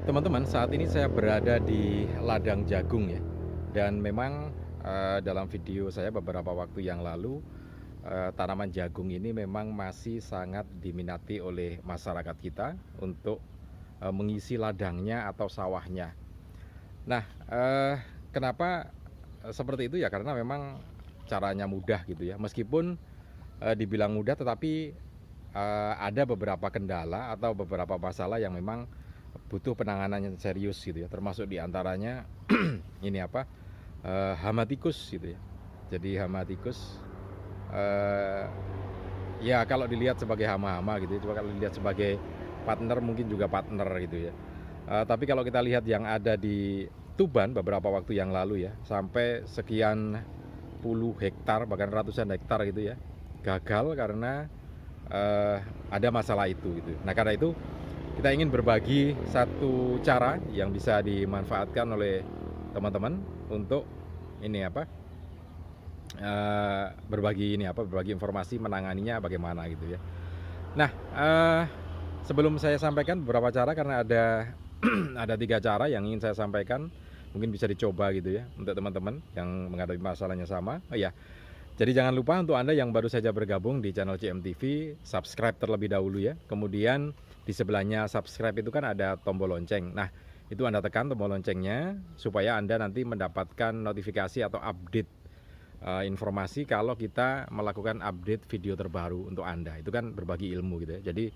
Teman-teman, saat ini saya berada di ladang jagung ya. Dan memang dalam video saya beberapa waktu yang lalu, tanaman jagung ini memang masih sangat diminati oleh masyarakat kita untuk mengisi ladangnya atau sawahnya. Nah, kenapa seperti itu ya? Karena memang caranya mudah gitu ya. Meskipun dibilang mudah, tetapi ada beberapa kendala atau beberapa masalah yang memang butuh penanganan yang serius gitu ya, termasuk diantaranya ini apa, hama tikus gitu ya. Jadi hama tikus, eh, ya kalau dilihat sebagai hama-hama gitu ya, coba kalau dilihat sebagai partner mungkin juga partner gitu ya. Tapi kalau kita lihat yang ada di Tuban beberapa waktu yang lalu ya, sampai sekian puluh hektar bahkan ratusan hektar gitu ya, gagal karena ada masalah itu gitu. Nah karena itu kita ingin berbagi satu cara yang bisa dimanfaatkan oleh teman-teman untuk ini apa, berbagi informasi menanganinya bagaimana gitu ya. Nah, sebelum saya sampaikan beberapa cara, karena ada ada 3 cara yang ingin saya sampaikan, mungkin bisa dicoba gitu ya untuk teman-teman yang menghadapi masalahnya sama. Oh ya, jadi jangan lupa untuk Anda yang baru saja bergabung di channel CMTV, subscribe terlebih dahulu ya. Kemudian di sebelahnya subscribe itu kan ada tombol lonceng. Nah, itu Anda tekan tombol loncengnya supaya Anda nanti mendapatkan notifikasi atau update informasi kalau kita melakukan update video terbaru untuk Anda. Itu kan berbagi ilmu gitu ya. Jadi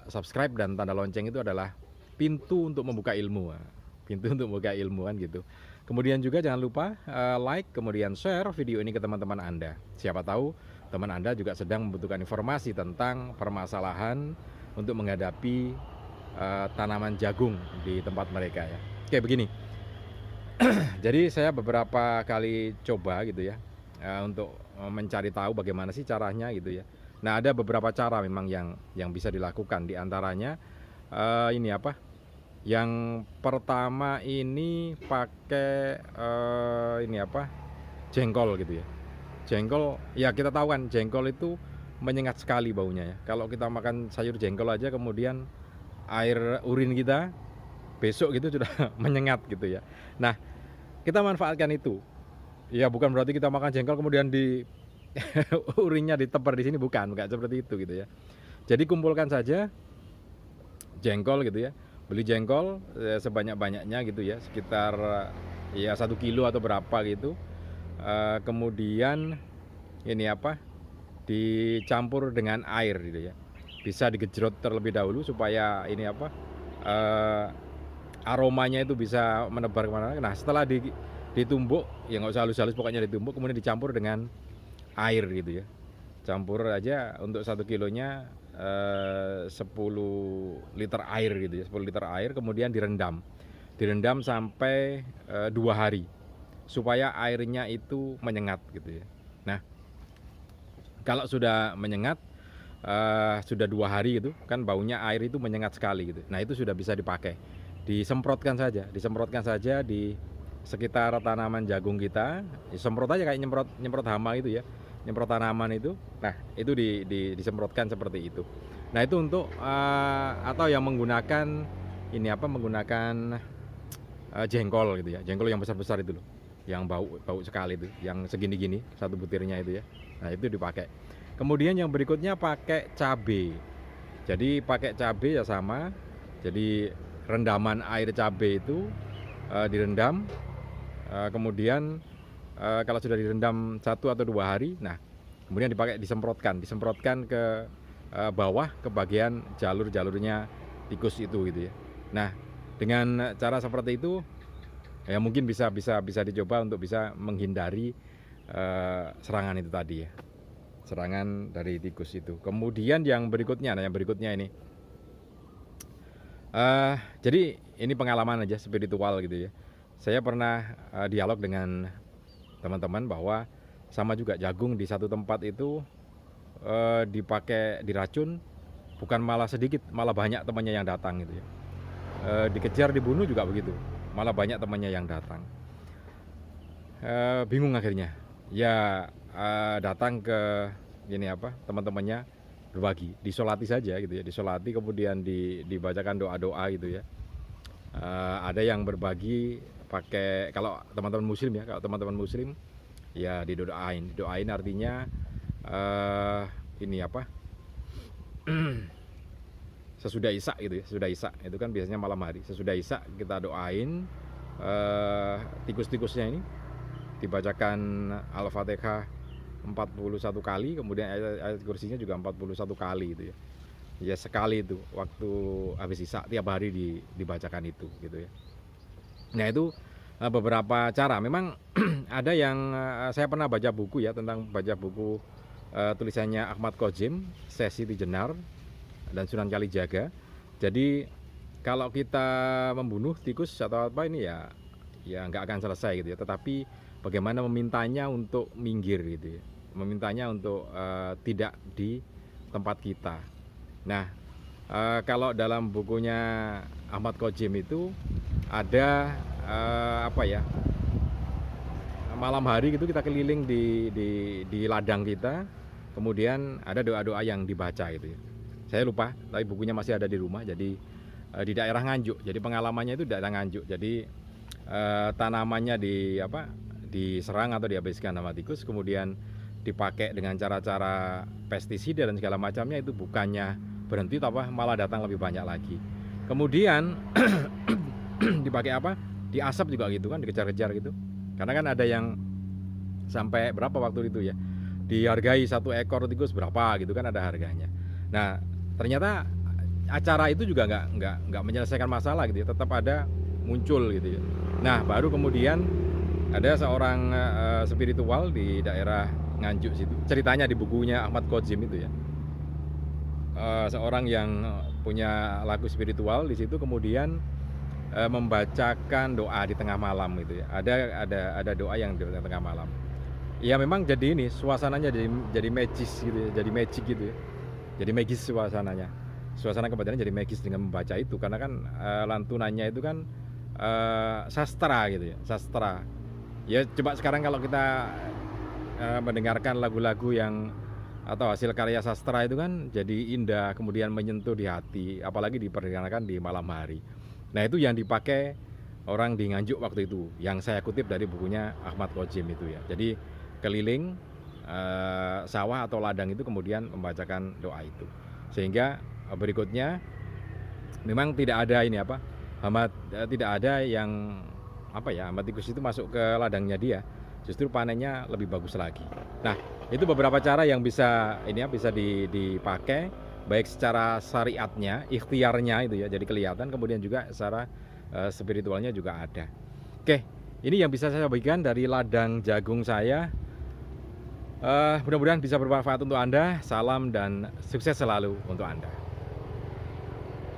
subscribe dan tanda lonceng itu adalah pintu untuk membuka ilmu. Pintu untuk membuka ilmu kan gitu. Kemudian juga jangan lupa like, kemudian share video ini ke teman-teman Anda. Siapa tahu teman Anda juga sedang membutuhkan informasi tentang permasalahan untuk menghadapi tanaman jagung di tempat mereka ya. Oke, begini. Jadi saya beberapa kali coba gitu ya, untuk mencari tahu bagaimana sih caranya gitu ya. Nah ada beberapa cara memang yang bisa dilakukan. Di antaranya ini apa, yang pertama ini pakai ini apa, jengkol gitu ya. Jengkol ya, kita tahu kan jengkol itu menyengat sekali baunya ya. Kalau kita makan sayur jengkol aja kemudian air urin kita besok gitu sudah menyengat gitu ya. Nah kita manfaatkan itu. Ya bukan berarti kita makan jengkol kemudian di urinnya ditebar di sini, bukan seperti itu gitu ya. Jadi kumpulkan saja jengkol gitu ya, beli jengkol sebanyak-banyaknya gitu ya, sekitar ya 1 kilo atau berapa gitu. Kemudian ini apa, dicampur dengan air gitu ya, bisa digejrot terlebih dahulu supaya ini apa, aromanya itu bisa menebar kemana. Nah setelah ditumbuk ya, nggak usah halus-halus, pokoknya ditumbuk kemudian dicampur dengan air gitu ya. Campur aja untuk 1 kilonya 10 liter air gitu ya, 10 liter air, kemudian direndam sampai 2 hari supaya airnya itu menyengat gitu ya. Nah kalau sudah menyengat, sudah 2 hari gitu kan, baunya air itu menyengat sekali gitu. Nah itu sudah bisa dipakai, disemprotkan saja di sekitar tanaman jagung kita. Disemprot aja kayak nyemprot hama itu ya, nyemprot tanaman itu. Nah itu disemprotkan seperti itu. Nah itu untuk atau yang menggunakan ini apa, menggunakan jengkol gitu ya, jengkol yang besar-besar itu loh, yang bau sekali itu, yang segini-gini satu butirnya itu ya. Nah itu dipakai. Kemudian yang berikutnya pakai cabai. Jadi pakai cabai ya sama. Jadi rendaman air cabai itu direndam, kemudian kalau sudah direndam 1 atau 2 hari, nah kemudian disemprotkan ke bawah, ke bagian jalurnya tikus itu gitu ya. Nah dengan cara seperti itu ya mungkin bisa dicoba untuk bisa menghindari serangan itu tadi ya, serangan dari tikus itu. Kemudian yang berikutnya, nah yang berikutnya ini, jadi ini pengalaman aja spiritual gitu ya. Saya pernah dialog dengan teman-teman bahwa sama juga jagung di satu tempat itu dipakai diracun, bukan malah sedikit, malah banyak temannya yang datang gitu ya. Dikejar dibunuh juga begitu, malah banyak temannya yang datang. Bingung akhirnya ya, datang ke ini apa, teman-temannya berbagi, disolati saja gitu ya, disolati kemudian dibacakan doa-doa gitu ya. Ada yang berbagi pakai, kalau teman-teman muslim ya, kalau teman-teman muslim ya didoain. Doain artinya ini apa? Sesudah Isya gitu ya, sesudah Isya itu kan biasanya malam hari. Sesudah Isya kita doain tikus-tikusnya ini, dibacakan Al-Fatihah 41 kali, kemudian ayat kursinya juga 41 kali gitu ya. Ya sekali itu waktu habis Isya tiap hari dibacakan itu gitu ya. Nah itu beberapa cara. Memang ada yang saya pernah baca buku ya, tentang baca buku tulisannya Ahmad Khodzim, Sesi Tijenar dan Sunan Kalijaga. Jadi kalau kita membunuh tikus atau apa ini ya nggak akan selesai gitu ya. Tetapi bagaimana memintanya untuk minggir gitu ya, memintanya untuk tidak di tempat kita. Nah kalau dalam bukunya Ahmad Khodzim itu ada apa ya, malam hari gitu kita keliling di ladang kita, kemudian ada doa-doa yang dibaca gitu ya. Saya lupa, tapi bukunya masih ada di rumah. Jadi di daerah Nganjuk. Jadi pengalamannya itu daerah Nganjuk. Jadi tanamannya diserang atau dihabiskan sama tikus, kemudian dipakai dengan cara-cara pestisida dan segala macamnya, itu bukannya berhenti tapi malah datang lebih banyak lagi. Kemudian dipakai apa? Diasap juga gitu kan, dikejar-kejar gitu. Karena kan ada yang sampai berapa waktu itu ya, dihargai satu ekor tikus berapa gitu kan, ada harganya. Nah ternyata acara itu juga nggak menyelesaikan masalah gitu ya, tetap ada muncul gitu ya. Nah baru kemudian ada seorang spiritual di daerah Nganjuk situ, ceritanya di bukunya Ahmad Khodzim itu ya, seorang yang punya lagu spiritual di situ, kemudian membacakan doa di tengah malam gitu ya. Ada doa yang di tengah malam. Ya memang jadi ini suasananya jadi magis gitu ya, jadi magic gitu ya. Jadi magis suasananya. Suasana kebatinan jadi magis dengan membaca itu, karena kan lantunannya itu kan sastra gitu ya, sastra. Ya coba sekarang kalau kita mendengarkan lagu-lagu yang atau hasil karya sastra itu kan jadi indah, kemudian menyentuh di hati, apalagi diperdengarkan di malam hari. Nah itu yang dipakai orang di Nganjuk waktu itu, yang saya kutip dari bukunya Ahmad Khodzim itu ya. Jadi keliling sawah atau ladang itu, kemudian membacakan doa itu, sehingga berikutnya memang tidak ada ini apa, tidak ada yang apa ya, hama tikus itu masuk ke ladangnya dia, justru panennya lebih bagus lagi. Nah itu beberapa cara yang bisa ini ya, bisa dipakai baik secara syariatnya, ikhtiarnya itu ya, jadi kelihatan, kemudian juga secara spiritualnya juga ada. Oke, ini yang bisa saya bagikan dari ladang jagung saya. Mudah-mudahan bisa bermanfaat untuk Anda. Salam dan sukses selalu untuk Anda.